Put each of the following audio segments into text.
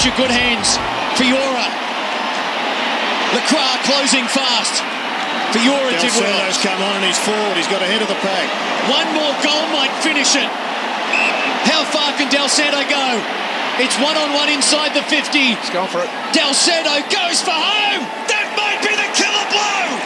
your good hands. Fiora. Lacroix closing fast. Fiora Dal did well. Santo's come on and he's forward. He's got ahead of the pack. One more goal might finish it. How far can Dal Santo go? It's one-on-one inside the 50. Let's go for it. Dal Santo goes for home. That might be the killer blow.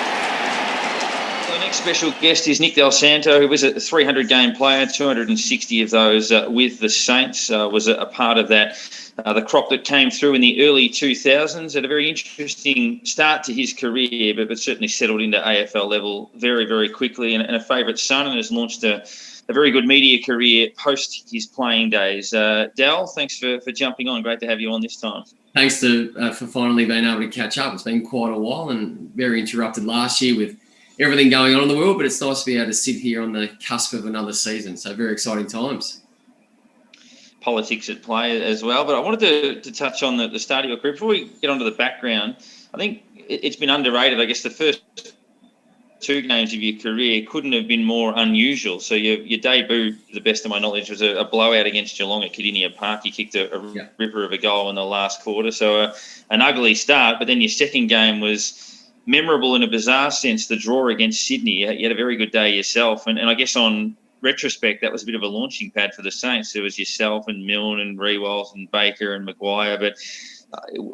The next special guest is Nicky Dal Santo, who was a 300-game player, 260 of those with the Saints, was a part of that, the crop that came through in the early 2000s. Had a very interesting start to his career, but certainly settled into AFL level very, very quickly, and a favourite son, and has launched a very good media career post his playing days. Dal, thanks for jumping on. Great to have you on this time. Thanks for finally being able to catch up. It's been quite a while and very interrupted last year with everything going on in the world, but it's nice to be able to sit here on the cusp of another season. So very exciting times. Politics at play as well. But I wanted to touch on the start of your career. Before we get onto the background, I think it's been underrated. I guess the first 2 games of your career couldn't have been more unusual. So your debut, to the best of my knowledge, was a blowout against Geelong at Kardinia Park. You kicked a ripper of a goal in the last quarter. So an ugly start. But then your second game was memorable in a bizarre sense, the draw against Sydney. You had a very good day yourself. And I guess on retrospect, that was a bit of a launching pad for the Saints. There was yourself and Milne and Rewalt and Baker and Maguire. But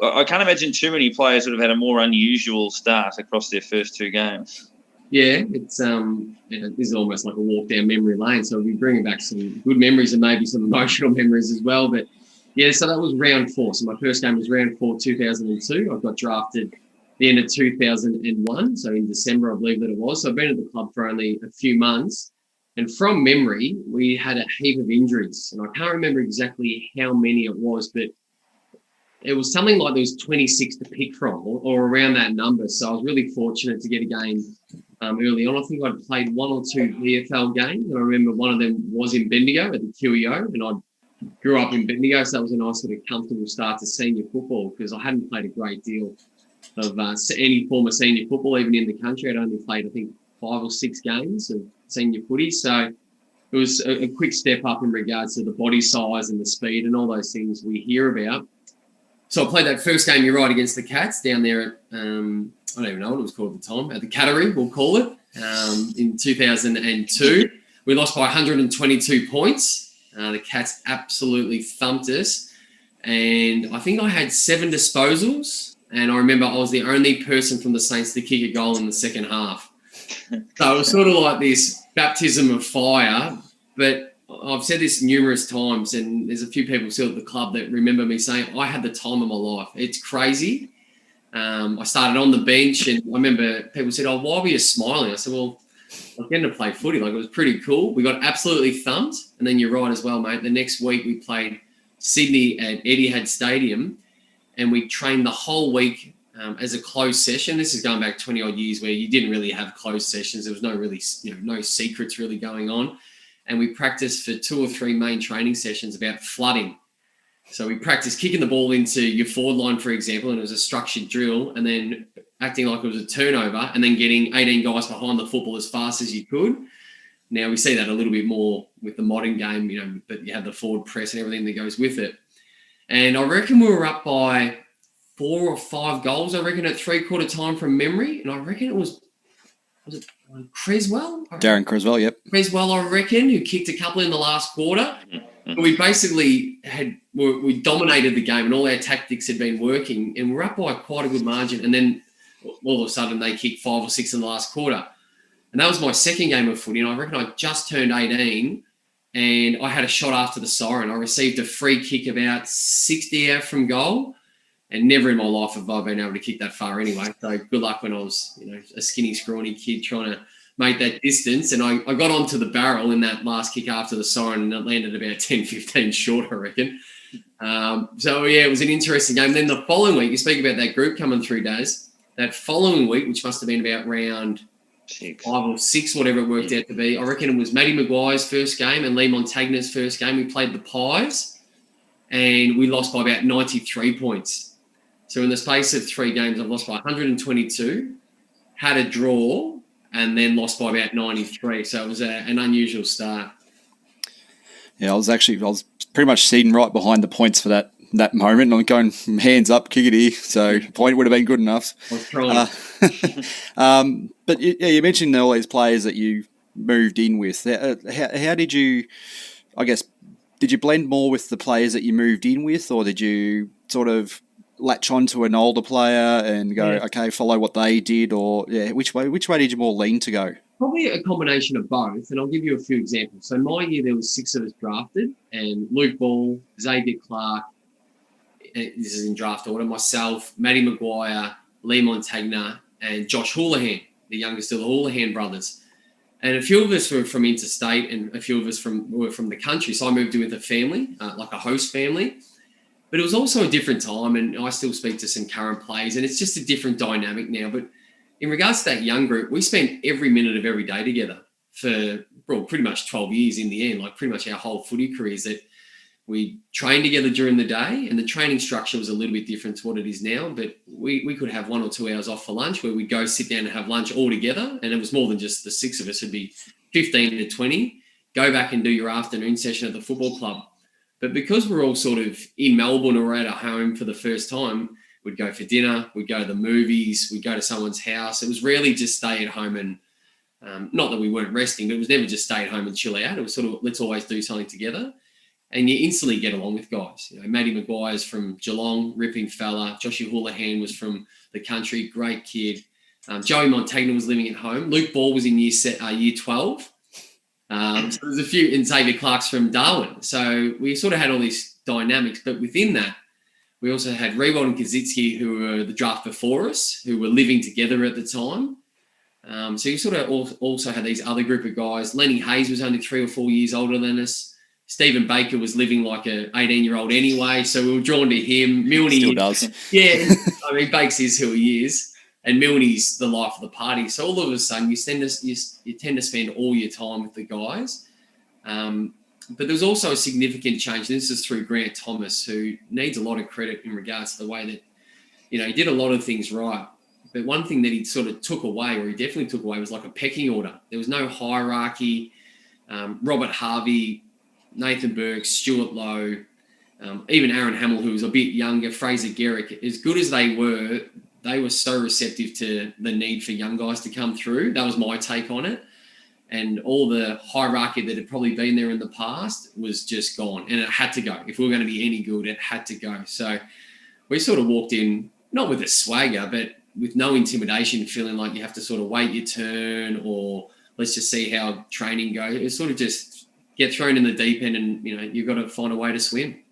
I can't imagine too many players would have had a more unusual start across their first 2 games. Yeah, it's this is almost like a walk down memory lane. So we'll be bringing back some good memories and maybe some emotional memories as well. But yeah, so that was round 4. So my first game was round 4, 2002. I got drafted the end of 2001, so in December, I believe that it was. So I've been at the club for only a few months. And from memory, we had a heap of injuries. And I can't remember exactly how many it was, but it was something like there was 26 to pick from or around that number. So I was really fortunate to get a game early on. I think I'd played 1 or 2 VFL games. And I remember one of them was in Bendigo at the QEO. And I grew up in Bendigo, so that was a nice sort of comfortable start to senior football because I hadn't played a great deal of any form of senior football, even in the country. I'd only played, I think, 5 or 6 games of senior footy. So it was a quick step up in regards to the body size and the speed and all those things we hear about. So I played that first game, you're right, against the Cats down there at, I don't even know what it was called at the time, at the Cattery, we'll call it, in 2002. We lost by 122 points. The Cats absolutely thumped us. And I think I had 7 disposals. And I remember I was the only person from the Saints to kick a goal in the second half. So it was sort of like this baptism of fire. But I've said this numerous times, and there's a few people still at the club that remember me saying, I had the time of my life. It's crazy. I started on the bench, and I remember people said, oh, why were you smiling? I said, well, I was getting to play footy. Like, it was pretty cool. We got absolutely thumped. And then you're right as well, mate. The next week we played Sydney at Etihad Stadium, and we trained the whole week as a closed session. This is going back 20 odd years where you didn't really have closed sessions. There was no really, no secrets really going on. And we practiced for 2 or 3 main training sessions about flooding. So we practiced kicking the ball into your forward line, for example, and it was a structured drill, and then acting like it was a turnover, and then getting 18 guys behind the football as fast as you could. Now we see that a little bit more with the modern game, but you have the forward press and everything that goes with it. And I reckon we were up by 4 or 5 goals, I reckon, at 3/4 time from memory. And I reckon it was it Creswell? Darren Creswell, yep. Creswell, I reckon, who kicked a couple in the last quarter. We basically we dominated the game and all our tactics had been working, and we're up by quite a good margin. And then all of a sudden they kicked 5 or 6 in the last quarter. And that was my second game of footy. And I reckon I just turned 18 and I had a shot after the siren. I received a free kick about 60 out from goal. And never in my life have I been able to kick that far anyway. So good luck when I was, a skinny, scrawny kid trying to make that distance. And I got onto the barrel in that last kick after the siren, and it landed about 10, 15 short, I reckon. It was an interesting game. Then the following week, you speak about that group coming through, Daz. That following week, which must have been about round 5 or 6, whatever it worked out to be, I reckon it was Matty Maguire's first game and Lee Montagna's first game. We played the Pies, and we lost by about 93 points. So in the space of 3 games, I've lost by 122, had a draw, and then lost by about 93. So it was an unusual start. Yeah, I was pretty much sitting right behind the points for that that moment. I'm going hands up, kickity. So point would have been good enough. I was trying. But you mentioned all these players that you moved in with. How did you, I guess, did you blend more with the players that you moved in with, or did you sort of latch onto an older player and go, okay, follow what they did, or which way did you more lean to go? Probably a combination of both, and I'll give you a few examples. So my year, there was 6 of us drafted, and Luke Ball, Xavier Clark, this is in draft order, myself, Matty Maguire, Lee Montagna, and Josh Houlihan, the youngest of the Houlihan brothers. And a few of us were from interstate, and a few of us were from the country. So I moved in with a family, like a host family. But it was also a different time, and I still speak to some current players, and it's just a different dynamic now. But in regards to that young group, we spent every minute of every day together for pretty much 12 years in the end, like pretty much our whole footy careers, that we trained together during the day, and the training structure was a little bit different to what it is now, but we could have 1 or 2 hours off for lunch where we'd go sit down and have lunch all together, and it was more than just the 6 of us. It'd be 15 to 20, go back and do your afternoon session at the football club. But because we're all sort of in Melbourne or at our home for the first time, we'd go for dinner, we'd go to the movies, we'd go to someone's house. It was rarely just stay at home and, not that we weren't resting, but it was never just stay at home and chill out. It was sort of, let's always do something together. And you instantly get along with guys. You know, Matty Maguire's from Geelong, ripping fella. Joshua Houlihan was from the country, great kid. Joey Montagna was living at home. Luke Ball was in year 12. So there's a few, and Xavier Clark's from Darwin. So we sort of had all these dynamics, but within that, we also had Rewald and Kaczynski, who were the draft before us, who were living together at the time. So you sort of also had these other group of guys. Lenny Hayes was only 3 or 4 years older than us. Stephen Baker was living like an 18-year-old anyway, so we were drawn to him. Milne Still does. Yeah, I mean, Bakes is who he is, and Milne's the life of the party. So all of a sudden, you tend to spend all your time with the guys. But there's also a significant change. This is through Grant Thomas, who needs a lot of credit in regards to the way that, you know, he did a lot of things right. But one thing that he sort of took away, or he definitely took away, was like a pecking order. There was no hierarchy. Robert Harvey, Nathan Burke, Stuart Lowe, even Aaron Hamill, who was a bit younger, Fraser Garrick, as good as they were so receptive to the need for young guys to come through. That was my take on it. And all the hierarchy that had probably been there in the past was just gone. And it had to go. If we were going to be any good, it had to go. So we sort of walked in, not with a swagger, but with no intimidation, feeling like you have to sort of wait your turn, or let's just see how training goes. It was sort of just get thrown in the deep end, and, you know, you've got to find a way to swim.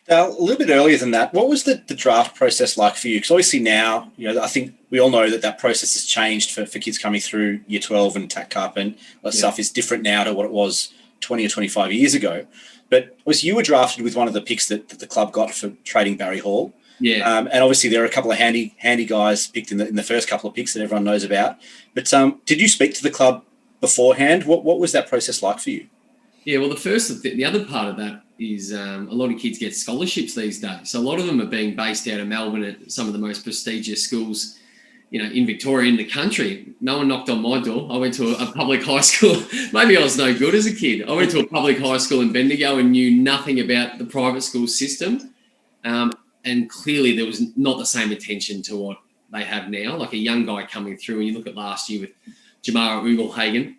A little bit earlier than that, what was the draft process like for you? Because obviously now, you know, I think we all know that process has changed for kids coming through Year 12 and TAC Cup, and that stuff is different now to what it was 20 or 25 years ago. But you were drafted with one of the picks that the club got for trading Barry Hall. Yeah. And obviously there are a couple of handy guys picked in the first couple of picks that everyone knows about. But did you speak to the club beforehand? What was that process like for you? Yeah, well, the other part of that is a lot of kids get scholarships these days. So a lot of them are being based out of Melbourne at some of the most prestigious schools, you know, in Victoria, in the country. No one knocked on my door. I went to a public high school. Maybe I was no good as a kid. I went to a public high school in Bendigo and knew nothing about the private school system. And clearly there was not the same attention to what they have now. Like a young guy coming through, and you look at last year with Jamara Ugelhagen,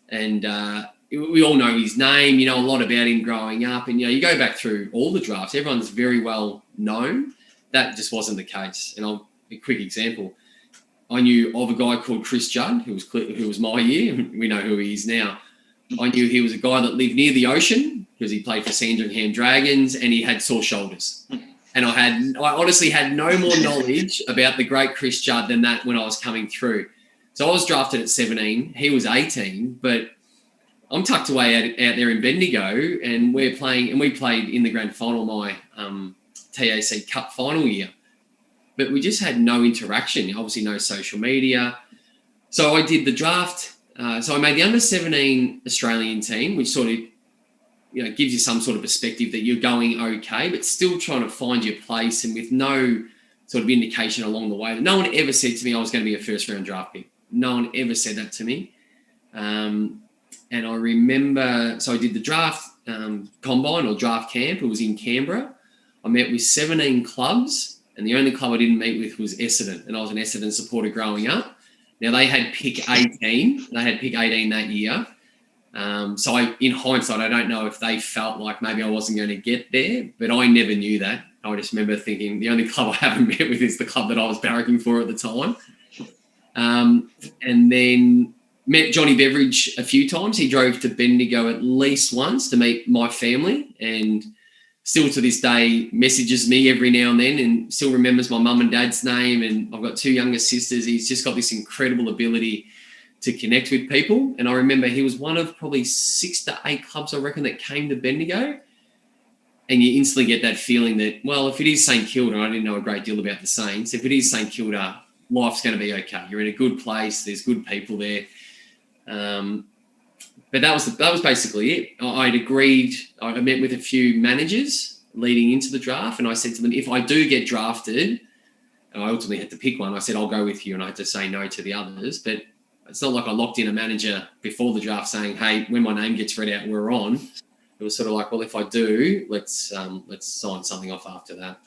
and we all know his name, you know, a lot about him growing up. And, you know, you go back through all the drafts, everyone's very well known. That just wasn't the case. And a quick example, I knew of a guy called Chris Judd, who was my year. We know who he is now. I knew he was a guy that lived near the ocean because he played for Sandringham Dragons, and he had sore shoulders. And I honestly had no more knowledge about the great Chris Judd than that when I was coming through. So I was drafted at 17. He was 18, but I'm tucked away out there in Bendigo, and we played in the grand final my TAC Cup final year. But we just had no interaction, obviously no social media. So I did the draft. So I made the under-17 Australian team, which sort of, you know, gives you some sort of perspective that you're going okay, but still trying to find your place, and with no sort of indication along the way. No one ever said to me I was going to be a first-round draft pick. No one ever said that to me. And I remember, so I did the draft combine or draft camp. It was in Canberra. I met with 17 clubs, and the only club I didn't meet with was Essendon, and I was an Essendon supporter growing up. Now, they had pick 18. They had pick 18 that year. So in hindsight, I don't know if they felt like maybe I wasn't going to get there, but I never knew that. I just remember thinking the only club I haven't met with is the club that I was barracking for at the time. And then met Johnny Beveridge a few times. He drove to Bendigo at least once to meet my family, and still to this day messages me every now and then and still remembers my mum and dad's name. And I've got 2 younger sisters. He's just got this incredible ability to connect with people. And I remember he was one of probably 6 to 8 clubs, I reckon, that came to Bendigo. And you instantly get that feeling that, well, if it is St Kilda, I didn't know a great deal about the Saints, if it is St Kilda, life's going to be okay. You're in a good place. There's good people there. But that was basically it. I'd agreed. I met with a few managers leading into the draft, and I said to them, if I do get drafted, and I ultimately had to pick one, I said, I'll go with you, and I had to say no to the others. But it's not like I locked in a manager before the draft saying, hey, when my name gets read out, we're on. It was sort of like, well, if I do, let's sign something off after that.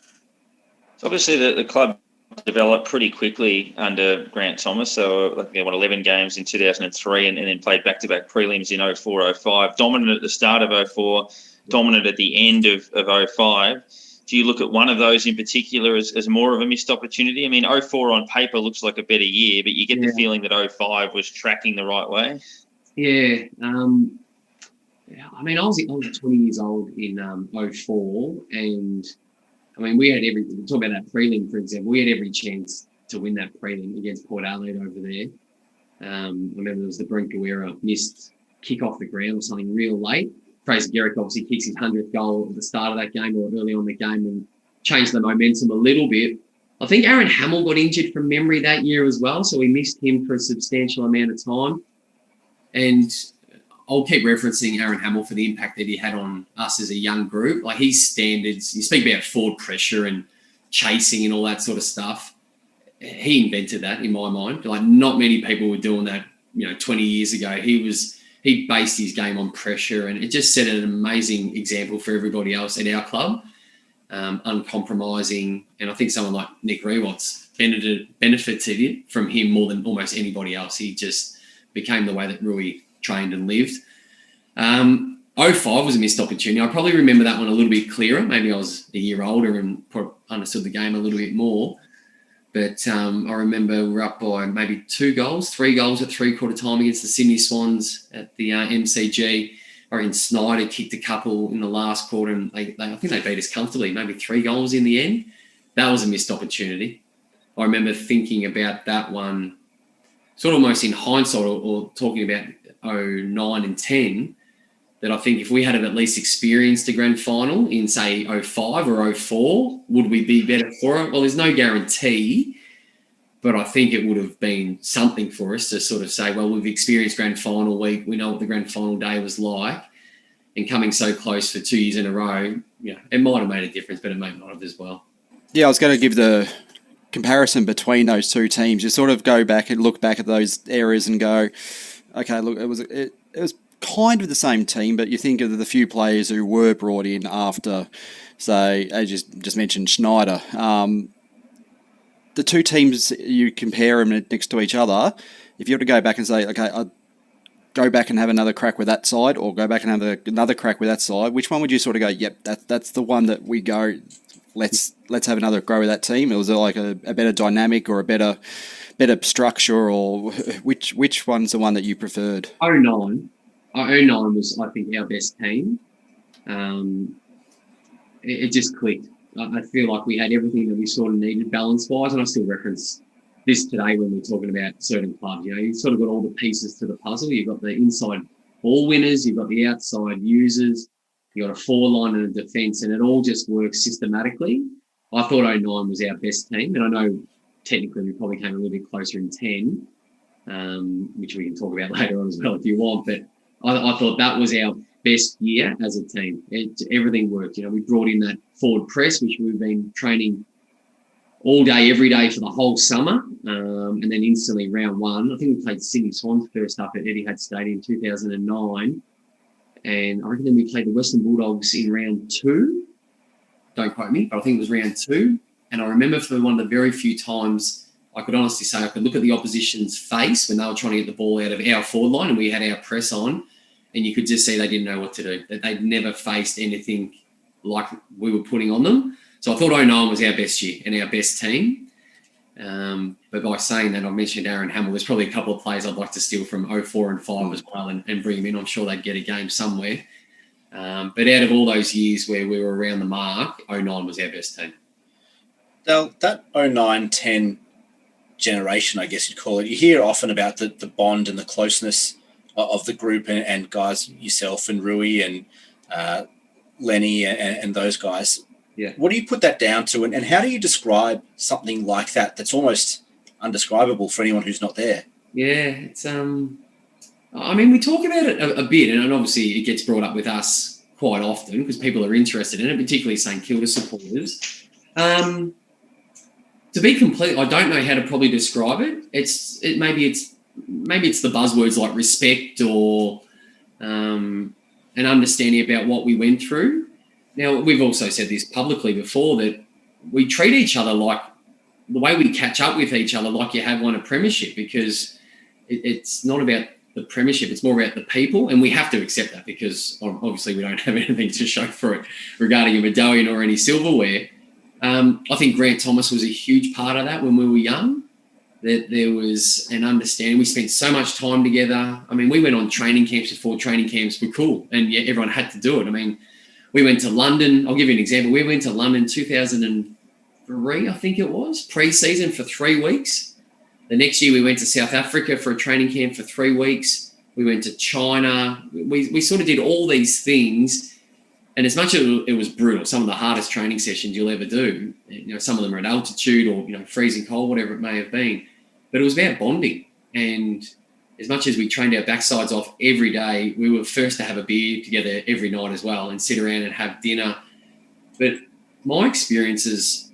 So obviously the club developed pretty quickly under Grant Thomas. So like they won 11 games in 2003 and then played back-to-back prelims in 04-05. Dominant at the start of 04, dominant at the end of 05. Do you look at one of those in particular as more of a missed opportunity? I mean, 04 on paper looks like a better year, but you get the feeling that 05 was tracking the right way. Yeah. I mean, I was 20 years old in 04, and I mean, we had talk about that prelim, for example, we had every chance to win that prelim against Port Adelaide over there. I remember there was the Brent Guerra missed kick off the ground or something real late. Fraser Garrick obviously kicks his 100th goal at the start of that game or early on the game and changed the momentum a little bit. I think Aaron Hamill got injured from memory that year as well, so we missed him for a substantial amount of time. And I'll keep referencing Aaron Hamill for the impact that he had on us as a young group. Like his standards, you speak about forward pressure and chasing and all that sort of stuff. He invented that in my mind. Like not many people were doing that, 20 years ago. He based his game on pressure, and it just set an amazing example for everybody else at our club. Uncompromising, and I think someone like Nick Rewatts benefited from him more than almost anybody else. He just became the way that Rui trained and lived. 05 was a missed opportunity. I probably remember that one a little bit clearer. Maybe I was a year older and understood the game a little bit more. But I remember we were up by maybe 3 goals at three-quarter time against the Sydney Swans at the MCG. I reckon Snyder kicked a couple in the last quarter, and I think they beat us comfortably, maybe 3 goals in the end. That was a missed opportunity. I remember thinking about that one sort of almost in hindsight or talking about 09 and 10, that I think if we had at least experienced a grand final in, say, 05 or 04, would we be better for it? Well, there's no guarantee, but I think it would have been something for us to sort of say, well, we've experienced grand final week. We know what the grand final day was like. And coming so close for 2 years in a row, it might have made a difference, but it may not have as well. Yeah, I was going to give the comparison between those two teams. You sort of go back and look back at those areas and go, okay, look, it was kind of the same team, but you think of the few players who were brought in after, say, as you just mentioned, Schneider. The two teams, you compare them next to each other, if you were to go back and say, okay, I'll go back and have another crack with that side or go back and have another crack with that side, which one would you sort of go, yep, that's the one that we go, let's have another go with that team? It was like a better dynamic or a better structure, or which one's the one that you preferred? 09 was, I think, our best team. It just clicked. I feel like we had everything that we sort of needed balance-wise, and I still reference this today when we're talking about certain clubs. You sort of got all the pieces to the puzzle. You've got the inside ball winners, you've got the outside users, you've got a forward line and a defence, and it all just works systematically. I thought 09 was our best team, and I know technically we probably came a little bit closer in 10, which we can talk about later on as well if you want, but I thought that was our best year as a team. Everything worked. We brought in that forward press, which we've been training all day, every day for the whole summer, and then instantly round one. I think we played Sydney Swans first up at Etihad Stadium in 2009, and I reckon then we played the Western Bulldogs in round 2. don't quote me, but I think it was round 2. And I remember for one of the very few times I could honestly say I could look at the opposition's face when they were trying to get the ball out of our forward line and we had our press on, and you could just see they didn't know what to do, that they'd never faced anything like we were putting on them. So I thought 09 was our best year and our best team. But by saying that, I mentioned Aaron Hamill. There's probably a couple of players I'd like to steal from 04 and 5 as well and bring them in. I'm sure they'd get a game somewhere. But out of all those years where we were around the mark, 09 was our best team. Now, that 09-10 generation, I guess you'd call it, you hear often about the bond and the closeness of the group and guys, yourself and Rui and Lenny and those guys. Yeah. What do you put that down to, and how do you describe something like that that's almost undescribable for anyone who's not there? Yeah, it's I mean, we talk about it a bit, and obviously it gets brought up with us quite often because people are interested in it, particularly St Kilda supporters. To be complete, I don't know how to probably describe it. Maybe it's the buzzwords like respect or an understanding about what we went through. Now, we've also said this publicly before that we treat each other like the way we catch up with each other like you have won a premiership, because it's not about the premiership, it's more about the people, and we have to accept that because obviously we don't have anything to show for it regarding a medallion or any silverware. I think Grant Thomas was a huge part of that when we were young, that there was an understanding. We spent so much time together. I mean, we went on training camps before training camps were cool, and yet everyone had to do it. I mean, we went to London. I'll give you an example. We went to London 2003, I think it was, pre-season for 3 weeks. The next year we went to South Africa for a training camp for 3 weeks. We went to China. We sort of did all these things. And as much as it was brutal, some of the hardest training sessions you'll ever do, some of them are at altitude or, freezing cold, whatever it may have been. But it was about bonding. And as much as we trained our backsides off every day, we were first to have a beer together every night as well and sit around and have dinner. But my experiences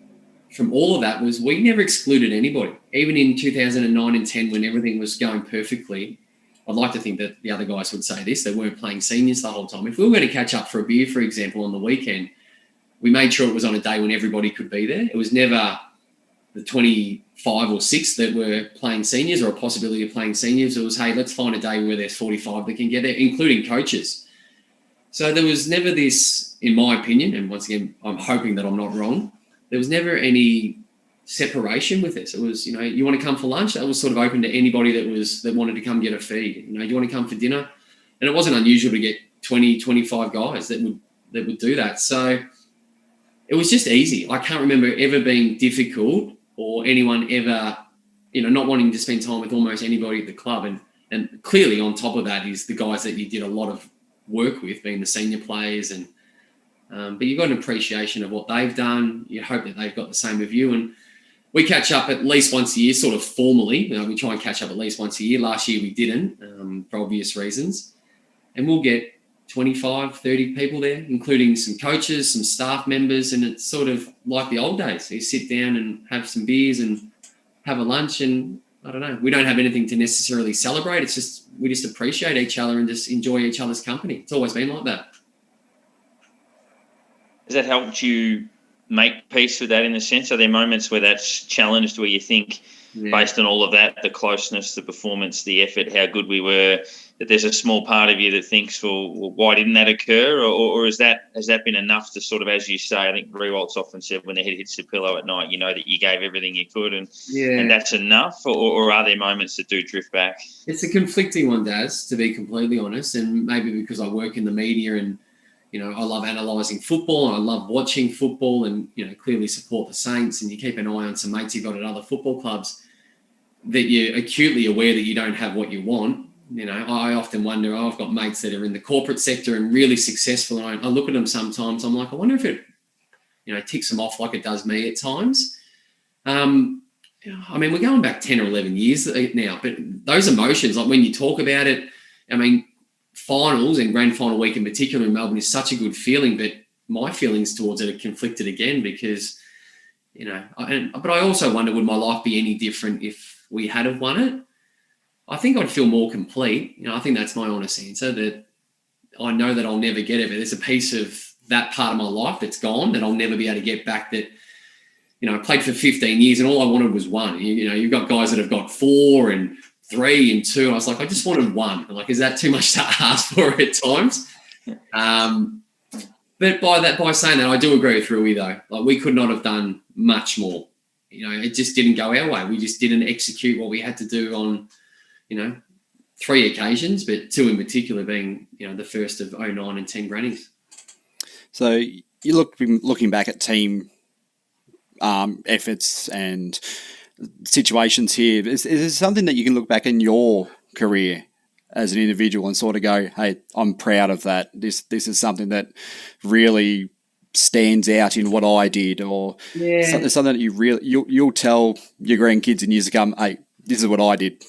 from all of that was we never excluded anybody. Even in 2009 and 10, when everything was going perfectly, I'd like to think that the other guys would say this, they weren't playing seniors the whole time. If we were going to catch up for a beer, for example, on the weekend, we made sure it was on a day when everybody could be there. It was never the 25 or 6 that were playing seniors or a possibility of playing seniors. It was, hey, let's find a day where there's 45 that can get there, including coaches. So there was never this, in my opinion, and once again, I'm hoping that I'm not wrong, there was never any separation with this. It was, you want to come for lunch? That was sort of open to anybody that wanted to come get a feed. You want to come for dinner? And it wasn't unusual to get 20, 25 guys that would do that. So it was just easy. I can't remember ever being difficult or anyone ever, not wanting to spend time with almost anybody at the club. And clearly on top of that is the guys that you did a lot of work with, being the senior players. And but you've got an appreciation of what they've done. You hope that they've got the same of you. And we catch up at least once a year, sort of formally. We try and catch up at least once a year. Last year we didn't, for obvious reasons. And we'll get 25, 30 people there, including some coaches, some staff members, and it's sort of like the old days. You sit down and have some beers and have a lunch, and I don't know, we don't have anything to necessarily celebrate. It's just, we just appreciate each other and just enjoy each other's company. It's always been like that. Has that helped you make peace with that in a sense? Are there moments where that's challenged, where you think, based on all of that, the closeness, the performance, the effort, how good we were, that there's a small part of you that thinks, well, why didn't that occur? Or has that been enough to sort of, as you say, I think Rewalt's often said, when the head hits the pillow at night, that you gave everything you could and that's enough? Or are there moments that do drift back? It's a conflicting one, Daz, to be completely honest, and maybe because I work in the media and, I love analysing football and I love watching football and, clearly support the Saints, and you keep an eye on some mates you've got at other football clubs, that you're acutely aware that you don't have what you want. I often wonder, I've got mates that are in the corporate sector and really successful, and I look at them sometimes, I'm like, I wonder if it, ticks them off like it does me at times. I mean, we're going back 10 or 11 years now, but those emotions, like when you talk about it, I mean, finals and grand final week in particular in Melbourne is such a good feeling, but my feelings towards it are conflicted again because, but I also wonder, would my life be any different if we had have won it? I think I'd feel more complete. I think that's my honest answer, that I know that I'll never get it, but there's a piece of that part of my life that's gone, that I'll never be able to get back. That, you know, I played for 15 years and all I wanted was one. You know, you've got guys that have got 4 and 3 and 2. And I was like, I just wanted one. Like, is that too much to ask for at times? But by saying that, I do agree with Rui though. Like, we could not have done much more. You know, it just didn't go our way. We just didn't execute what we had to do on, you know, 3 occasions, but 2 in particular being, you know, the first of 09 and 10 grannies. So you looking back at team efforts and situations here, is there something that you can look back in your career as an individual and sort of go, hey, I'm proud of that. This is something that really stands out in what I did, or something that you'll tell your grandkids in years to come, hey, this is what I did.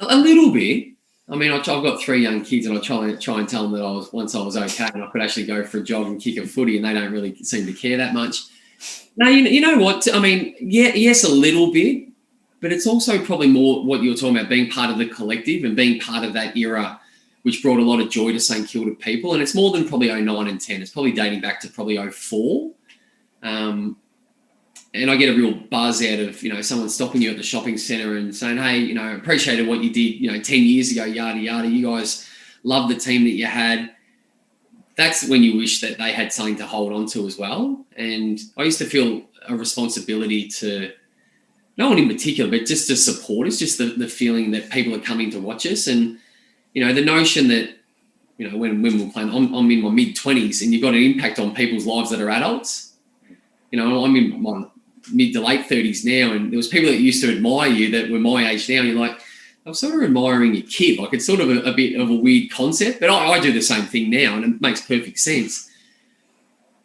A little bit. I mean, I've got 3 young kids, and I try and tell them that once I was okay and I could actually go for a jog and kick a footy, and they don't really seem to care that much. No, you know what? I mean, yes, a little bit, but it's also probably more what you're talking about, being part of the collective and being part of that era, which brought a lot of joy to St Kilda people. And it's more than probably 09 and 10. It's probably dating back to probably 04. And I get a real buzz out of, you know, someone stopping you at the shopping centre and saying, hey, you know, appreciated what you did, you know, 10 years ago, yada, yada. You guys love the team that you had. That's when you wish that they had something to hold on to as well. And I used to feel a responsibility to, no one in particular, but just to support us, just the feeling that people are coming to watch us. And, you know, the notion that, you know, when we're playing, I'm in my mid-20s and you've got an impact on people's lives that are adults. You know, I'm in my mid to late 30s now, and there was people that used to admire you that were my age now, and you're like, I'm sort of admiring your kid. Like, it's sort of a bit of a weird concept, but I do the same thing now, and it makes perfect sense.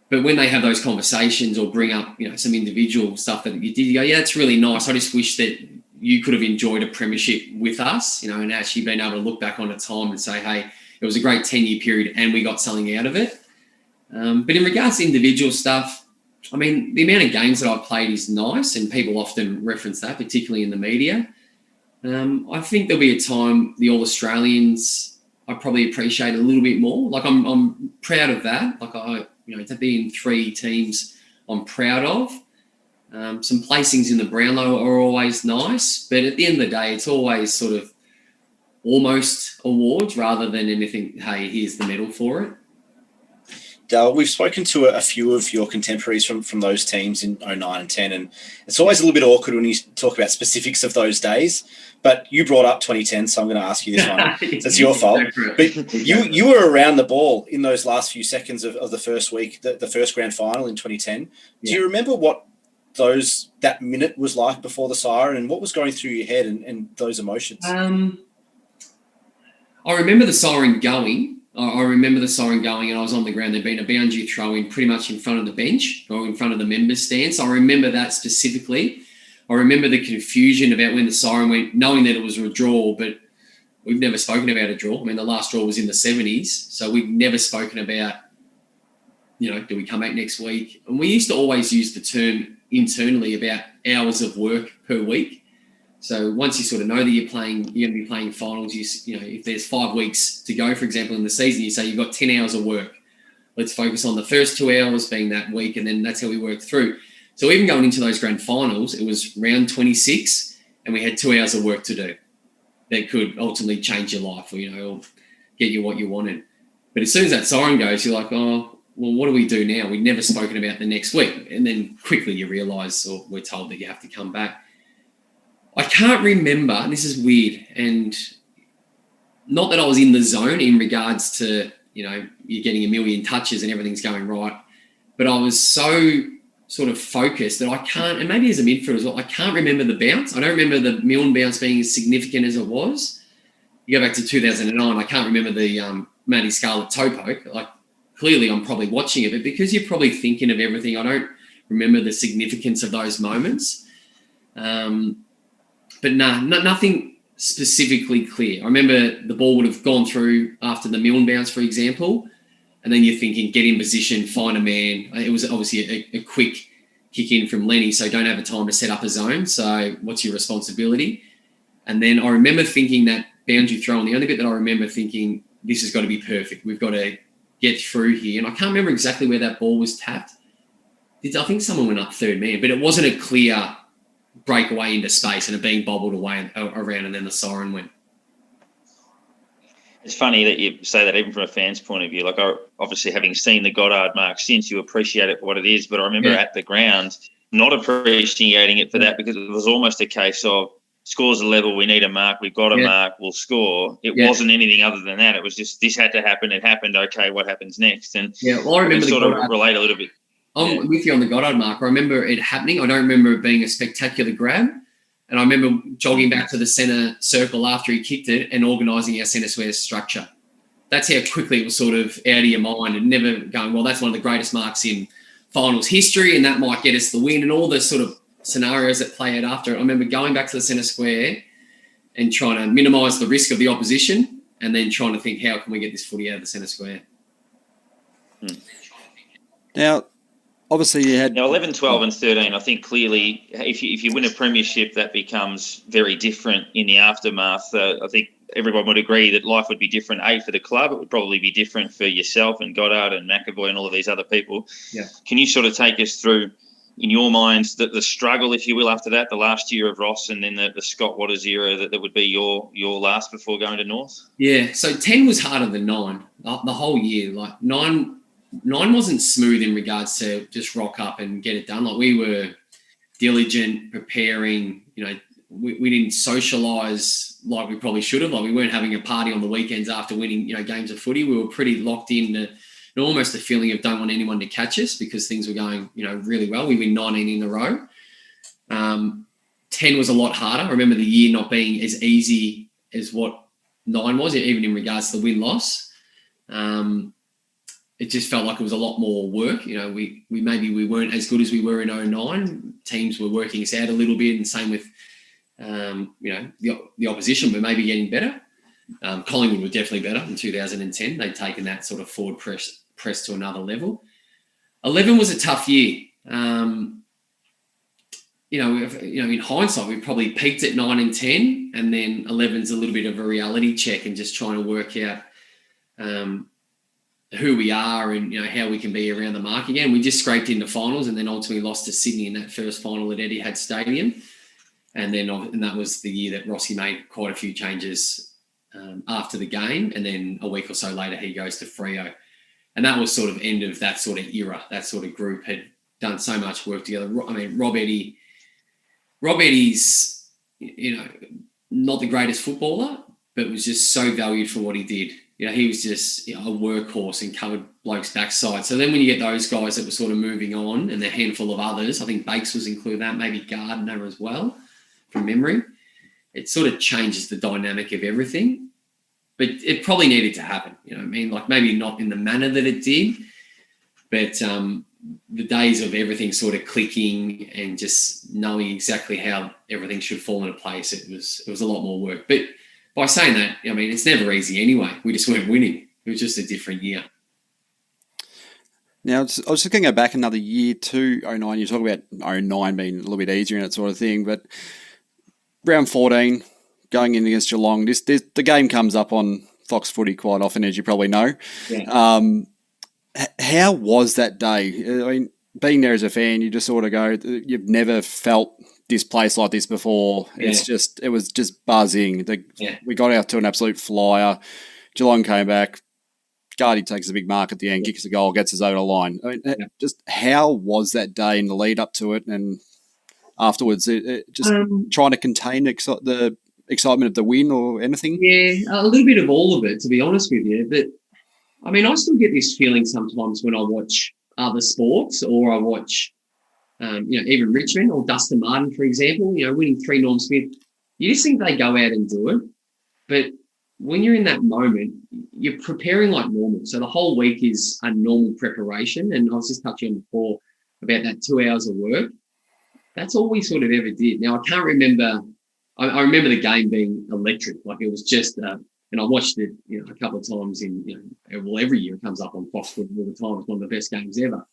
But when they have those conversations or bring up, you know, some individual stuff that you did, you go, yeah, it's really nice. I just wish that you could have enjoyed a premiership with us, you know, and actually been able to look back on a time and say, hey, it was a great 10-year period and we got something out of it. But in regards to individual stuff, I mean, the amount of games that I've played is nice, and people often reference that, particularly in the media. I think there'll be a time the All-Australians I probably appreciate a little bit more. Like, I'm proud of that. Like, you know, to be in 3 teams I'm proud of. Some placings in the Brownlow are always nice, but at the end of the day, it's always sort of almost awards rather than anything, hey, here's the medal for it. Dal, we've spoken to a few of your contemporaries from those teams in 09 and 10, and it's always a little bit awkward when you talk about specifics of those days, but you brought up 2010, so I'm going to ask you this one. So it's your fault. But you were around the ball in those last few seconds of the first week, the first grand final in 2010. Do you remember what that minute was like before the siren, and what was going through your head and those emotions? I remember the siren going. I remember the siren going, and I was on the ground. There'd been a boundary throw in pretty much in front of the bench or in front of the members' stand. So I remember that specifically. I remember the confusion about when the siren went, knowing that it was a draw, but we've never spoken about a draw. I mean, the last draw was in the 70s, so we've never spoken about, you know, do we come back next week? And we used to always use the term internally about hours of work per week. So once you sort of know that you're going to be playing finals, you know, if there's 5 weeks to go, for example, in the season, you say you've got 10 hours of work. Let's focus on the first 2 hours being that week, and then that's how we work through. So even going into those grand finals, it was round 26, and we had 2 hours of work to do that could ultimately change your life, or, you know, or get you what you wanted. But as soon as that siren goes, you're like, oh, well, what do we do now? We've never spoken about the next week. And then quickly you realise, or we're told that you have to come back. I can't remember, and this is weird, and not that I was in the zone in regards to, you know, you're getting a million touches and everything's going right, but I was so sort of focused that I can't, and maybe as a midfielder as well, I can't remember the bounce. I don't remember the Milne bounce being as significant as it was. You go back to 2009, I can't remember the Matty Scarlett toe poke. Like, clearly I'm probably watching it, but because you're probably thinking of everything, I don't remember the significance of those moments. But nothing specifically clear. I remember the ball would have gone through after the Milne bounce, for example, and then you're thinking, get in position, find a man. It was obviously a quick kick in from Lenny, so don't have a time to set up a zone. So what's your responsibility? And then I remember thinking that boundary throw, and the only bit that I remember thinking, this has got to be perfect. We've got to get through here. And I can't remember exactly where that ball was tapped. I think someone went up third man, but it wasn't a clear breakaway into space and it being bobbled away around, and then the siren went. It's funny that you say that, even from a fan's point of view. Like, obviously, having seen the Goddard mark since, you appreciate it for what it is. But I remember at the ground not appreciating it for that, because it was almost a case of scores a level, we need a mark, we've got a mark, we'll score. It wasn't anything other than that. It was just, this had to happen, it happened, okay, what happens next? And well, I remember sort of relate a little bit. I'm with you on the Goddard mark. I remember it happening. I don't remember it being a spectacular grab. And I remember jogging back to the centre circle after he kicked it and organising our centre square structure. That's how quickly it was sort of out of your mind, and never going, well, that's one of the greatest marks in finals history and that might get us the win, and all the sort of scenarios that play out after it. I remember going back to the centre square and trying to minimise the risk of the opposition, and then trying to think, how can we get this footy out of the centre square? Now, obviously you had... Now, 11, 12 and 13, I think clearly if you win a premiership, that becomes very different in the aftermath. I think everyone would agree that life would be different, for the club. It would probably be different for yourself and Goddard and McAvoy and all of these other people. Yeah. Can you sort of take us through, in your minds, the struggle, if you will, after that, the last year of Ross, and then the Scott Waters era that would be your last before going to North? Yeah, so 10 was harder than 9 the whole year. Like 9 wasn't smooth in regards to just rock up and get it done. Like, we were diligent, preparing, we didn't socialise like we probably should have. Like, we weren't having a party on the weekends after winning, games of footy. We were pretty locked in to almost a feeling of don't want anyone to catch us, because things were going, really well. We win 19 in a row. 10 was a lot harder. I remember the year not being as easy as what 9 was, even in regards to the win-loss. It just felt like it was a lot more work. We weren't as good as we were in 09. Teams were working us out a little bit, and same with, the opposition were maybe getting better. Collingwood were definitely better in 2010. They'd taken that sort of forward press to another level. 11 was a tough year. In hindsight, we probably peaked at 9 and 10, and then 11's a little bit of a reality check and just trying to work out who we are and how we can be around the mark again. We just scraped into finals and then ultimately lost to Sydney in that first final at Etihad Stadium, and that was the year that Rossi made quite a few changes after the game, and then a week or so later he goes to Freo, and that was sort of end of that sort of era. That sort of group had done so much work together. I mean, Rob Eddie's not the greatest footballer, but was just so valued for what he did. He was just a workhorse and covered blokes' backside. So then when you get those guys that were sort of moving on, and a handful of others, I think Bakes was included that, maybe Gardner as well, from memory, it sort of changes the dynamic of everything. But it probably needed to happen. Like, maybe not in the manner that it did, but the days of everything sort of clicking and just knowing exactly how everything should fall into place, it was a lot more work. But by saying that, it's never easy anyway. We just weren't winning. It was just a different year. Now, I was just going to go back another year to 09. You talk about 09 being a little bit easier and that sort of thing, but round 14, going in against Geelong, the game comes up on Fox Footy quite often, as you probably know. Yeah. How was that day? Being there as a fan, you just sort of go, you've never felt this place like this before. Yeah. It was just buzzing. We got out to an absolute flyer. Geelong came back. Gardy takes a big mark at the end, kicks a goal, gets us over the line. Just how was that day in the lead up to it, and afterwards, trying to contain the excitement of the win or anything? Yeah, a little bit of all of it, to be honest with you. But I still get this feeling sometimes when I watch other sports, or I watch, even Richmond or Dustin Martin, for example, winning 3 Norm Smith. You just think they go out and do it. But when you're in that moment, you're preparing like normal. So the whole week is a normal preparation. And I was just touching on before about that 2 hours of work. That's all we sort of ever did. Now, I can't remember. I remember the game being electric. Like, it was just, and I watched it, a couple of times every year it comes up on Fox all the time. It's one of the best games ever.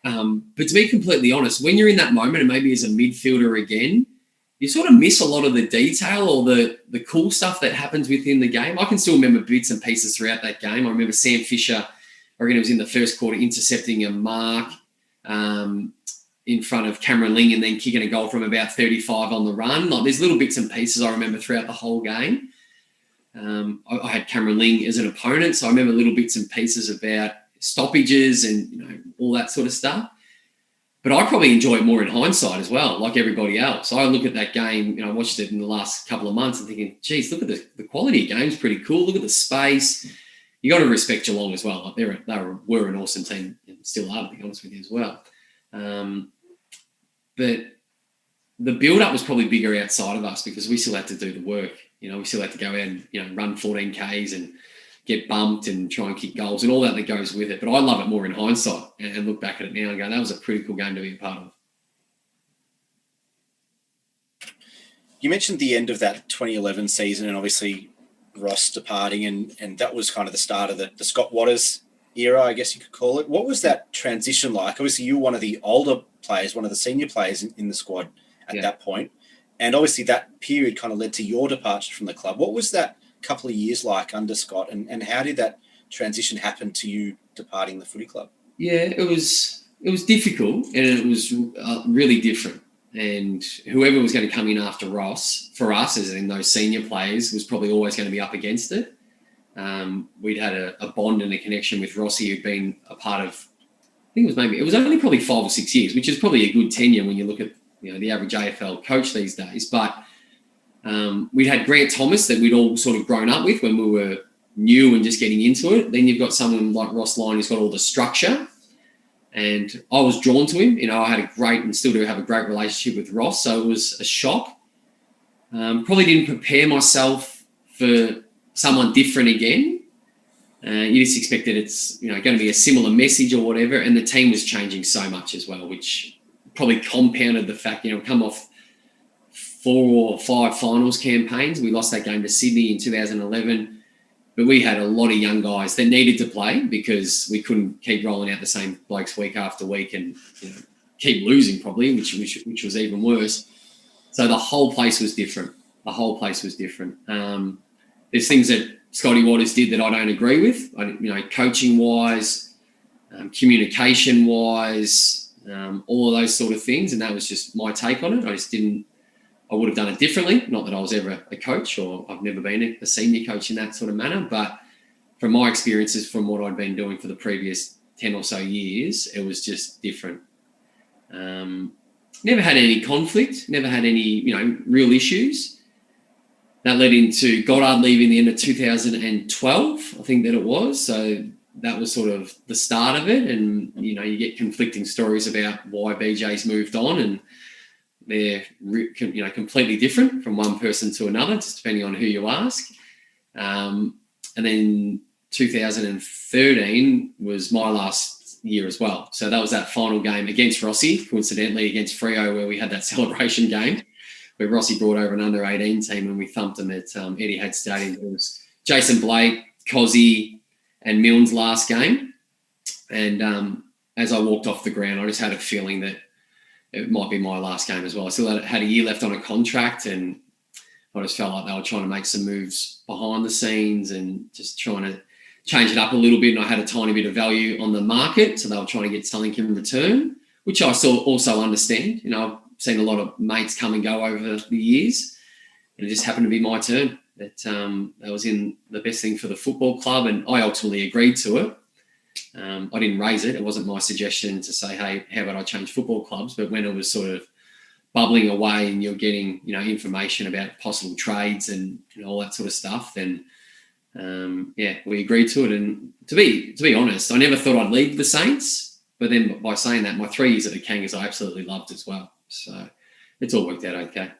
But to be completely honest, when you're in that moment, and maybe as a midfielder again, you sort of miss a lot of the detail or the cool stuff that happens within the game. I can still remember bits and pieces throughout that game. I remember Sam Fisher I reckon it was in the first quarter, intercepting a mark in front of Cameron Ling and then kicking a goal from about 35 on the run. Like, there's little bits and pieces I remember throughout the whole game. I had Cameron Ling as an opponent, so I remember little bits and pieces about stoppages and all that sort of stuff. But I probably enjoy it more in hindsight as well, like everybody else. I look at that game, I watched it in the last couple of months and thinking, geez, look at the quality of the game's pretty cool. Look at the space. You got to respect Geelong as well. Like they were an awesome team and still are, to be honest with you as well. But the build-up was probably bigger outside of us because we still had to do the work. We still had to go out and run 14 Ks and get bumped and try and kick goals and all that goes with it. But I love it more in hindsight and look back at it now and go, that was a pretty cool game to be a part of. You mentioned the end of that 2011 season and obviously Ross departing and that was kind of the start of the Scott Waters era, I guess you could call it. What was that transition like? Obviously, you were one of the older players, one of the senior players in the squad at that point. And obviously that period kind of led to your departure from the club. What was that couple of years like under Scott and how did that transition happen to you departing the footy club? Yeah, it was difficult and it was really different. And whoever was going to come in after Ross, for us, as in those senior players, was probably always going to be up against it. We'd had a bond and a connection with Rossi, who'd been a part of, I think it was only probably 5 or 6 years, which is probably a good tenure when you look at the average AFL coach these days. But we'd had Grant Thomas that we'd all sort of grown up with when we were new and just getting into it. Then you've got someone like Ross Lyon who's got all the structure. And I was drawn to him. I had a great and still do have a great relationship with Ross. So it was a shock. Probably didn't prepare myself for someone different again. You just expect that it's going to be a similar message or whatever. And the team was changing so much as well, which probably compounded the fact, come off 4 or 5 finals campaigns. We lost that game to Sydney in 2011. But we had a lot of young guys that needed to play because we couldn't keep rolling out the same blokes week after week and keep losing probably, which was even worse. So the whole place was different. There's things that Scotty Waters did that I don't agree with. Coaching wise, communication wise, all of those sort of things, and that was just my take on it. I would have done it differently. Not that I was ever a coach or I've never been a senior coach in that sort of manner, but from my experiences, from what I'd been doing for the previous 10 or so years, it was just different. Never had any conflict, never had any, real issues. That led into Goddard leaving the end of 2012, I think that it was. So that was sort of the start of it. And, you get conflicting stories about why BJ's moved on and they're completely different from one person to another, just depending on who you ask. And then 2013 was my last year as well. So that was that final game against Rossi, coincidentally against Freo, where we had that celebration game where Rossi brought over an under-18 team and we thumped them at Etihad Stadium. It was Jason Blake, Cozzy and Milne's last game. And as I walked off the ground, I just had a feeling that it might be my last game as well. I still had a year left on a contract and I just felt like they were trying to make some moves behind the scenes and just trying to change it up a little bit. And I had a tiny bit of value on the market, so they were trying to get something in return, which I also understand. I've seen a lot of mates come and go over the years and it just happened to be my turn. That was in the best thing for the football club and I ultimately agreed to it. I didn't raise it. It wasn't my suggestion to say, hey, how about I change football clubs? But when it was sort of bubbling away and you're getting, information about possible trades and all that sort of stuff, then, we agreed to it. And to be honest, I never thought I'd leave the Saints. But then by saying that, my 3 years at the Kangas, I absolutely loved as well. So it's all worked out okay.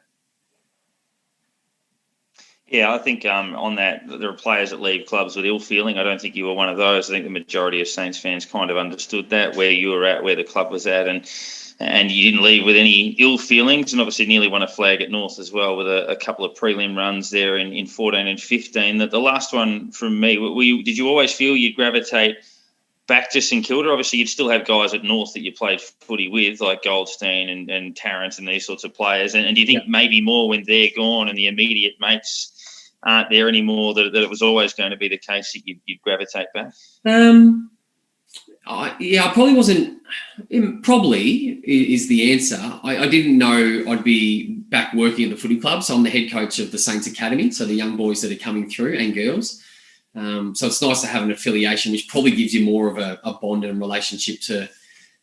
Yeah, I think on that, there are players that leave clubs with ill feeling. I don't think you were one of those. I think the majority of Saints fans kind of understood that, where you were at, where the club was at, and you didn't leave with any ill feelings. And obviously nearly won a flag at North as well with a couple of prelim runs there in 14 and 15. That the last one from me, did you always feel you'd gravitate back to St Kilda? Obviously, you'd still have guys at North that you played footy with, like Goldstein and Tarrant and these sorts of players. And do you think maybe more when they're gone and the immediate mates aren't there anymore, that it was always going to be the case that you'd gravitate back? I probably wasn't. Probably is the answer. I didn't know I'd be back working at the footy club. So I'm the head coach of the Saints Academy. So the young boys that are coming through and girls. So it's nice to have an affiliation, which probably gives you more of a bond and relationship to,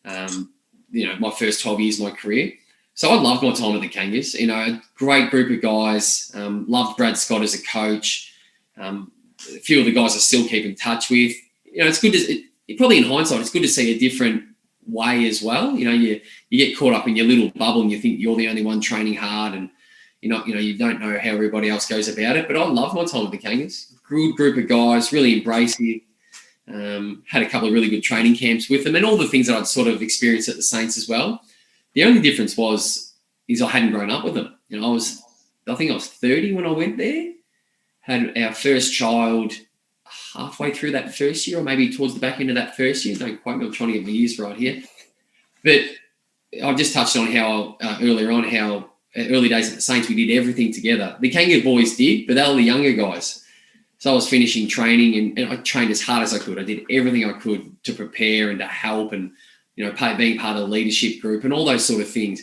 my first 12 years of my career. So I loved my time at the Kangas. A great group of guys. Loved Brad Scott as a coach. A few of the guys I still keep in touch with. It's good to. Probably in hindsight, it's good to see a different way as well. You get caught up in your little bubble and you think you're the only one training hard, and you don't know how everybody else goes about it. But I love my time with the Kangas. Good group of guys, really embracing. Had a couple of really good training camps with them, and all the things that I'd sort of experienced at the Saints as well. The only difference is I hadn't grown up with them. I think I was 30 when I went there. Had our first child halfway through that first year, or maybe towards the back end of that first year. Don't quote me, I'm trying to get my years right here. But I've just touched on how earlier on, how early days at the Saints, we did everything together. The Kangaroo boys did, but they were the younger guys. So I was finishing training and I trained as hard as I could. I did everything I could to prepare and to help and, being part of the leadership group and all those sort of things.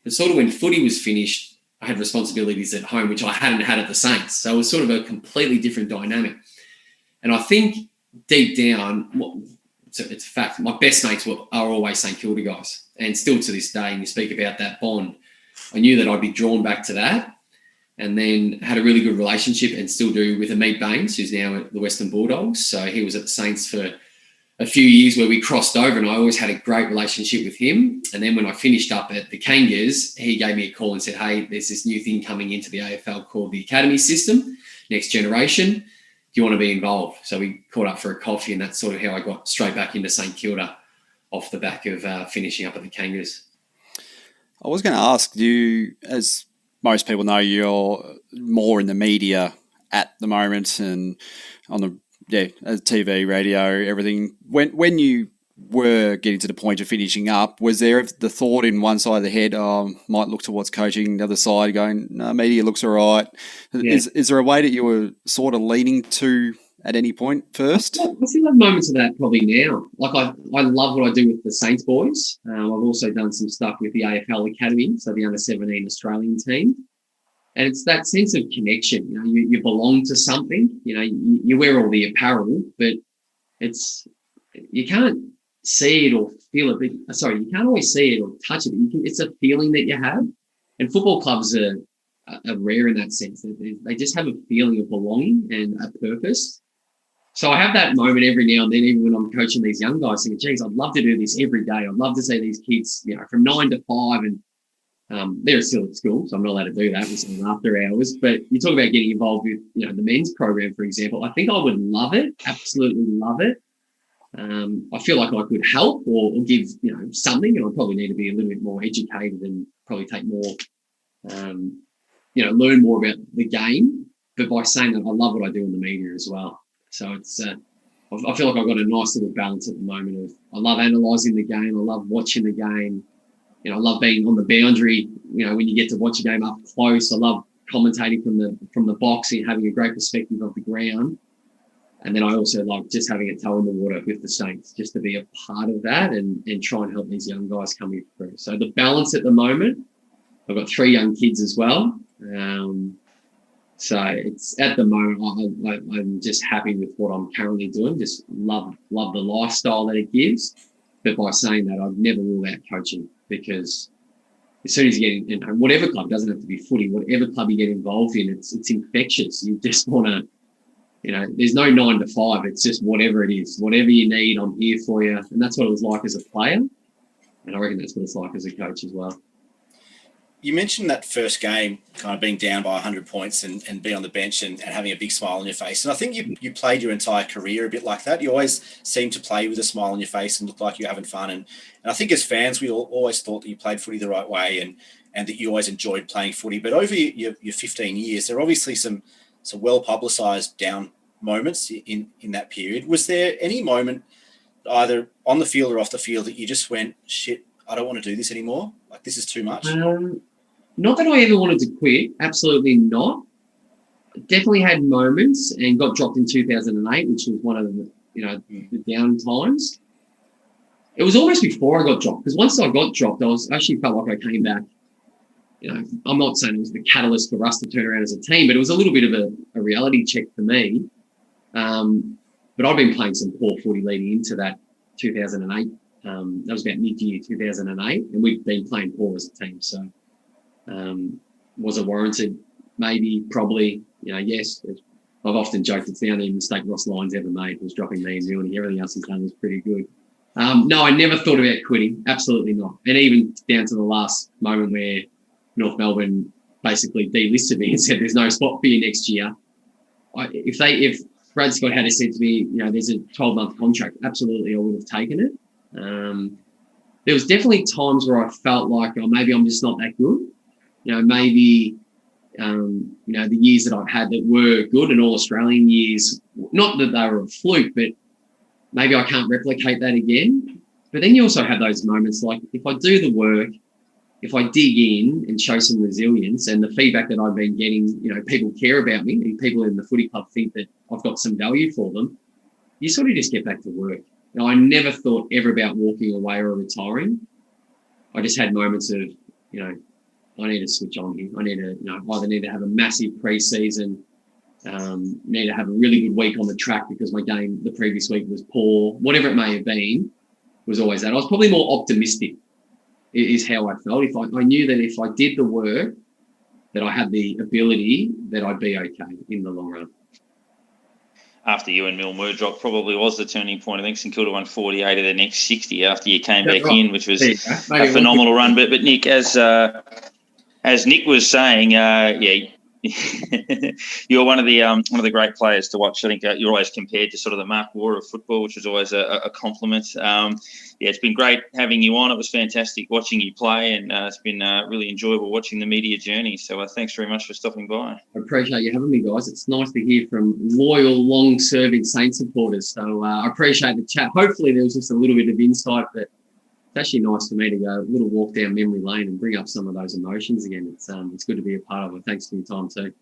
But sort of when footy was finished, I had responsibilities at home, which I hadn't had at the Saints. So it was sort of a completely different dynamic. And I think deep down, it's a fact, my best mates are always St Kilda guys. And still to this day, and you speak about that bond, I knew that I'd be drawn back to that. And then had a really good relationship and still do with Amit Baines, who's now at the Western Bulldogs. So he was at the Saints for a few years where we crossed over, and I always had a great relationship with him. And then when I finished up at the Kangas, he gave me a call and said, hey, there's this new thing coming into the AFL called the Academy System, Next Generation. Do you want to be involved? So we caught up for a coffee, and that's sort of how I got straight back into St Kilda off the back of finishing up at the Kangas. I was going to ask you, as most people know, you're more in the media at the moment and on the TV, radio, everything. When you were getting to the point of finishing up, was there the thought in one side of the head, might look towards coaching, the other side going, no, media looks all right? Yeah. Is there a way that you were sort of leaning to at any point first? I think I have moments of that probably now. Like I love what I do with the Saints boys. I've also done some stuff with the AFL Academy, so the under-17 Australian team. And it's that sense of connection. You belong to something. You wear all the apparel, but you can't see it or feel it. You can't always see it or touch it. It's a feeling that you have. And football clubs are rare in that sense. They just have a feeling of belonging and a purpose. So I have that moment every now and then, even when I'm coaching these young guys, thinking, geez, I'd love to do this every day. I'd love to see these kids, from 9 to 5 and they're still at school, so I'm not allowed to do that. We're still after hours. But you talk about getting involved with, the men's program, for example. I think I would love it, absolutely love it. I feel like I could help or give, something, and I'd probably need to be a little bit more educated and probably take more, learn more about the game. But by saying that, I love what I do in the media as well. So it's, I feel like I've got a nice little balance at the moment of, I love analysing the game, I love watching the game. I love being on the boundary, when you get to watch a game up close. I love commentating from the box and having a great perspective of the ground. And then I also like just having a toe in the water with the Saints, just to be a part of that and try and help these young guys coming through. So the balance at the moment, I've got 3 young kids as well. So it's at the moment, I'm just happy with what I'm currently doing. Just love the lifestyle that it gives. But by saying that, I've never ruled out coaching, because as soon as you get in, whatever club, doesn't have to be footy, whatever club you get involved in, it's infectious. You just want to, there's no 9 to 5. It's just whatever it is, whatever you need, I'm here for you. And that's what it was like as a player. And I reckon that's what it's like as a coach as well. You mentioned that first game kind of being down by 100 points and being on the bench and having a big smile on your face. And I think you played your entire career a bit like that. You always seem to play with a smile on your face and look like you're having fun. And I think as fans, we always thought that you played footy the right way and that you always enjoyed playing footy. But over your 15 years, there are obviously some well-publicised down moments in that period. Was there any moment, either on the field or off the field, that you just went, shit, I don't want to do this anymore? Like, this is too much? Not that I ever wanted to quit. Absolutely not. Definitely had moments and got dropped in 2008, which was one of the, the down times. it was almost before I got dropped, because once I got dropped, I actually felt like I came back. You know, I'm not saying it was the catalyst for us to turn around as a team, but it was a little bit of a reality check for me. But I've been playing some poor footy leading into that 2008. That was about mid-year 2008, and we've been playing poor as a team. So was it warranted? Maybe, probably. You know, yes. I've often joked it's the only mistake Ross Lyons ever made was dropping me and Neil. Everything else he's done was pretty good. No, I never thought about quitting. Absolutely not. And even down to the last moment where North Melbourne basically delisted me and said there's no spot for you next year. If Brad Scott had said to me, you know, there's a 12-month contract, absolutely I would have taken it. There was definitely times where I felt like, oh, maybe I'm just not that good. You know, maybe, you know, the years that I've had that were good and all Australian years, not that they were a fluke, but maybe I can't replicate that again. But then you also have those moments like if I do the work, if I dig in and show some resilience, and the feedback that I've been getting, you know, people care about me and people in the footy club think that I've got some value for them, you sort of just get back to work. You know, I never thought ever about walking away or retiring. I just had moments of, you know, I need to switch on here. I need to, you know, either need to have a massive pre-season, need to have a really good week on the track because my game the previous week was poor, whatever it may have been, was always that. I was probably more optimistic is how I felt. If I knew that if I did the work, that I had the ability, that I'd be okay in the long run. After you and Milne were dropped, probably was the turning point. I think St Kilda won 48 of the next 60 after you came back in, which was a phenomenal run. But Nick, as Nick was saying, you're one of the great players to watch. I think you're always compared to sort of the Mark Waugh of football, which is always a compliment. It's been great having you on. It was fantastic watching you play, and it's been really enjoyable watching the media journey. So thanks very much for stopping by. I appreciate you having me, guys. It's nice to hear from loyal, long-serving Saint supporters. So I appreciate the chat. Hopefully there was just a little bit of insight, but it's actually nice for me to go a little walk down memory lane and bring up some of those emotions again. It's good to be a part of it. Thanks for your time too.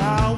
I